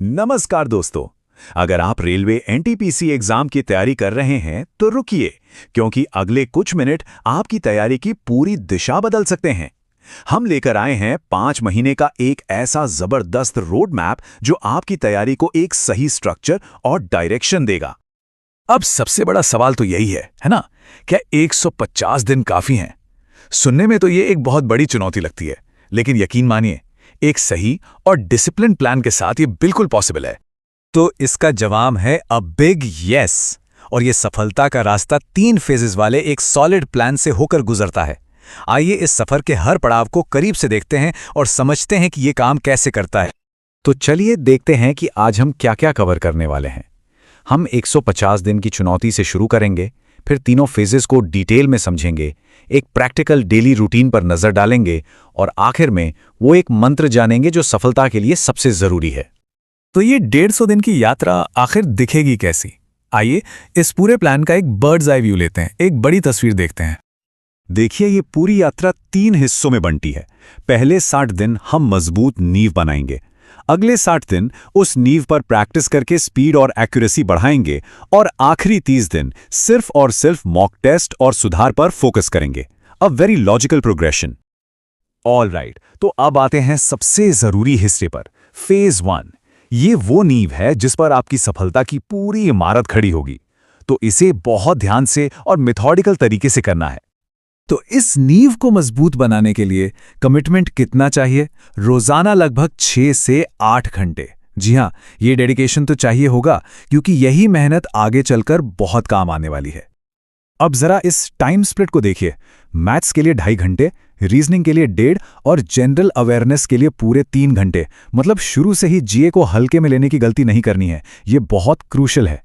नमस्कार दोस्तों। अगर आप रेलवे एनटीपीसी एग्जाम की तैयारी कर रहे हैं तो रुकिए, क्योंकि अगले कुछ मिनट आपकी तैयारी की पूरी दिशा बदल सकते हैं। हम लेकर आए हैं 5 महीने का एक ऐसा जबरदस्त रोड मैप जो आपकी तैयारी को एक सही स्ट्रक्चर और डायरेक्शन देगा। अब सबसे बड़ा सवाल तो यही है ना? क्या 150 दिन काफी हैं? सुनने में तो ये एक बहुत बड़ी चुनौती लगती है, लेकिन यकीन मानिए, एक सही और डिसिप्लिन प्लान के साथ ये बिल्कुल पॉसिबल है। तो इसका जवाब है अ बिग यस। और ये सफलता का रास्ता 3 फेजेस वाले एक सॉलिड प्लान से होकर गुजरता है। आइए इस सफर के हर पड़ाव को करीब से देखते हैं और समझते हैं कि ये काम कैसे करता है। तो चलिए देखते हैं कि आज हम क्या क्या कवर करने वाले हैं। हम 150 दिन की चुनौती से शुरू करेंगे, फिर तीनों फेजेस को डिटेल में समझेंगे, एक प्रैक्टिकल डेली रूटीन पर नजर डालेंगे और आखिर में वो एक मंत्र जानेंगे जो सफलता के लिए सबसे जरूरी है। तो ये 150 दिन की यात्रा आखिर दिखेगी कैसी? आइए इस पूरे प्लान का एक बर्ड्स आई व्यू लेते हैं, एक बड़ी तस्वीर देखते हैं। देखिए, ये पूरी यात्रा 3 हिस्सों में बनती है। पहले 60 दिन हम मजबूत नींव बनाएंगे, अगले 60 दिन उस नींव पर प्रैक्टिस करके स्पीड और एक्यूरेसी बढ़ाएंगे और आखिरी 30 दिन सिर्फ और सिर्फ मॉक टेस्ट और सुधार पर फोकस करेंगे। A very logical progression. All right, तो अब आते हैं सबसे जरूरी हिस्से पर, फेज 1। ये वो नींव है जिस पर आपकी सफलता की पूरी इमारत खड़ी होगी। तो इसे बहुत ध्यान से और मेथोडिकल तरीके से करना है। तो इस नींव को मजबूत बनाने के लिए कमिटमेंट कितना चाहिए? रोजाना लगभग 6 से 8 घंटे। जी हाँ, ये डेडिकेशन तो चाहिए होगा, क्योंकि यही मेहनत आगे चलकर बहुत काम आने वाली है। अब जरा इस टाइम स्प्लिट को देखिए। मैथ्स के लिए 2.5 घंटे, रीजनिंग के लिए 1.5 और जनरल अवेयरनेस के लिए पूरे 3 घंटे। मतलब शुरू से ही जीए को हल्के में लेने की गलती नहीं करनी है। ये बहुत क्रूशल है।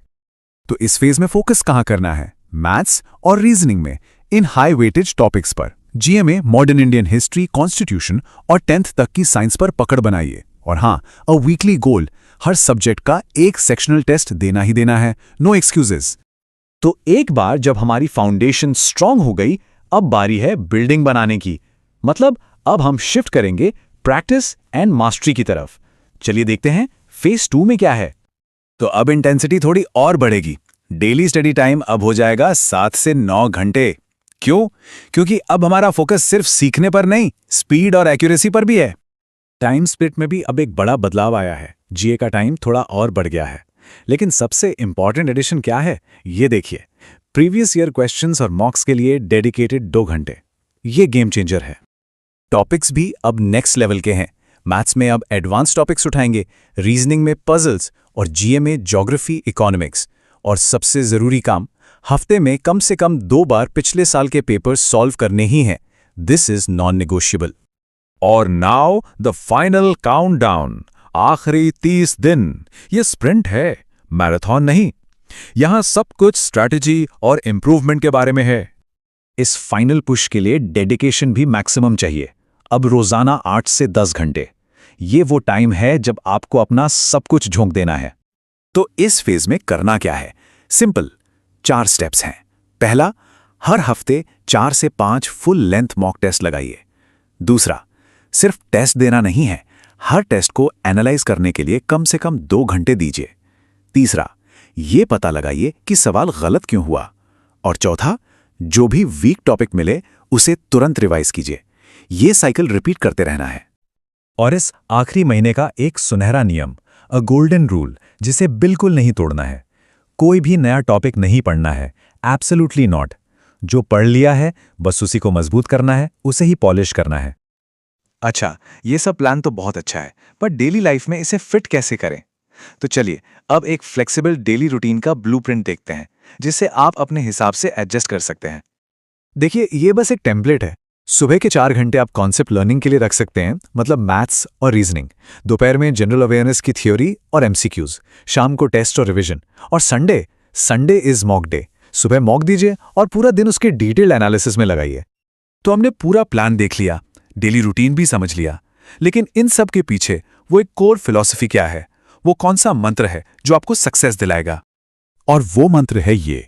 तो इस फेज में फोकस कहाँ करना है? मैथ्स और रीजनिंग में इन हाई वेटेज टॉपिक्स पर। जीए में मॉडर्न इंडियन हिस्ट्री, कॉन्स्टिट्यूशन और 10th तक की साइंस पर पकड़ बनाइए। और हाँ, a weekly goal, her subject का एक सेक्शनल टेस्ट देना ही देना है। No excuses. तो एक बार जब हमारी फाउंडेशन स्ट्रांग हो गई, अब बारी है बिल्डिंग बनाने की। मतलब अब हम शिफ्ट करेंगे प्रैक्टिस एंड मास्टरी की तरफ। चलिए देखते हैं फेज 2 में क्या है। तो अब इंटेंसिटी थोड़ी और बढ़ेगी। डेली स्टडी टाइम अब हो जाएगा 7 से 9 घंटे। क्यों? क्योंकि अब हमारा फोकस सिर्फ सीखने पर नहीं, स्पीड और एक्यूरेसी पर भी है। टाइम स्प्लिट में भी अब एक बड़ा बदलाव आया है। जीए का टाइम थोड़ा और बढ़ गया है। लेकिन सबसे इंपॉर्टेंट एडिशन क्या है, ये देखिए। प्रीवियस ईयर क्वेश्चंस और मॉक्स के लिए डेडिकेटेड 2 घंटे। ये गेम चेंजर है। टॉपिक्स भी अब नेक्स्ट लेवल के हैं। मैथ्स में अब एडवांस टॉपिक्स उठाएंगे, रीजनिंग में पजल्स और जीए में ज्योग्राफी, इकोनॉमिक्स। और सबसे जरूरी काम, हफ्ते में कम से कम 2 बार पिछले साल के पेपर सॉल्व करने ही हैं। This is non negotiable. और नाउ द फाइनल काउंटडाउन। आखिरी 30 दिन। ये स्प्रिंट है, मैराथन नहीं। यहां सब कुछ स्ट्रैटेजी और इंप्रूवमेंट के बारे में है। इस फाइनल पुश के लिए डेडिकेशन भी मैक्सिमम चाहिए। अब रोजाना 8 से 10 घंटे। ये वो टाइम है जब आपको अपना सब कुछ झोंक देना है। तो इस फेज में करना क्या है? सिंपल, 4 स्टेप्स हैं। पहला, हर हफ्ते 4 से 5 फुल लेंथ मॉक टेस्ट लगाइए। दूसरा, सिर्फ टेस्ट देना नहीं है, हर टेस्ट को एनालाइज करने के लिए कम से कम 2 घंटे दीजिए। तीसरा, ये पता लगाइए कि सवाल गलत क्यों हुआ। और चौथा, जो भी वीक टॉपिक मिले उसे तुरंत रिवाइज कीजिए। ये साइकिल रिपीट करते रहना है। और इस आखिरी महीने का एक सुनहरा नियम, अ गोल्डन रूल, जिसे बिल्कुल नहीं तोड़ना है। कोई भी नया टॉपिक नहीं पढ़ना है, एब्सोल्युटली नॉट। जो पढ़ लिया है बस उसी को मजबूत करना है, उसे ही पॉलिश करना है। अच्छा, ये सब प्लान तो बहुत अच्छा है, पर डेली लाइफ में इसे फिट कैसे करें? तो चलिए अब एक फ्लेक्सिबल डेली रूटीन का ब्लूप्रिंट देखते हैं, जिससे आप अपने हिसाब से एडजस्ट कर सकते हैं। देखिए, ये बस एक टेम्पलेट है। सुबह के 4 घंटे आप कॉन्सेप्ट लर्निंग के लिए रख सकते हैं, मतलब मैथ्स और रीजनिंग। दोपहर में जनरल अवेयरनेस की थ्योरी और एमसीक्यूज। शाम को टेस्ट और रिवीजन। और संडे इज मॉक डे। सुबह मॉक दीजिए और पूरा दिन उसके डिटेल्ड एनालिसिस में लगाइए। तो हमने पूरा प्लान देख लिया, डेली रूटीन भी समझ लिया, लेकिन इन सब के पीछे वो एक कोर फिलॉसफी क्या है? वो कौन सा मंत्र है जो आपको सक्सेस दिलाएगा? और वो मंत्र है ये: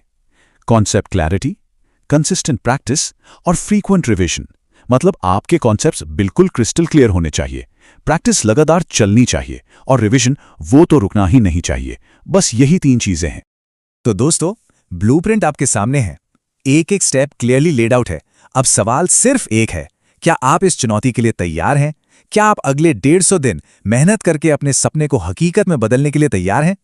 कॉन्सेप्ट क्लैरिटी, कंसिस्टेंट प्रैक्टिस और फ्रीक्वेंट रिवीजन। मतलब आपके कॉन्सेप्ट्स बिल्कुल क्रिस्टल क्लियर होने चाहिए, प्रैक्टिस लगातार चलनी चाहिए और रिवीजन वो तो रुकना ही नहीं चाहिए। बस यही 3 चीजें हैं। तो दोस्तों, ब्लूप्रिंट आपके सामने है, एक एक स्टेप क्लियरली लेड आउट है। अब सवाल सिर्फ एक है, क्या आप इस चुनौती के लिए तैयार हैं? क्या आप अगले 150 दिन मेहनत करके अपने सपने को हकीकत में बदलने के लिए तैयार हैं?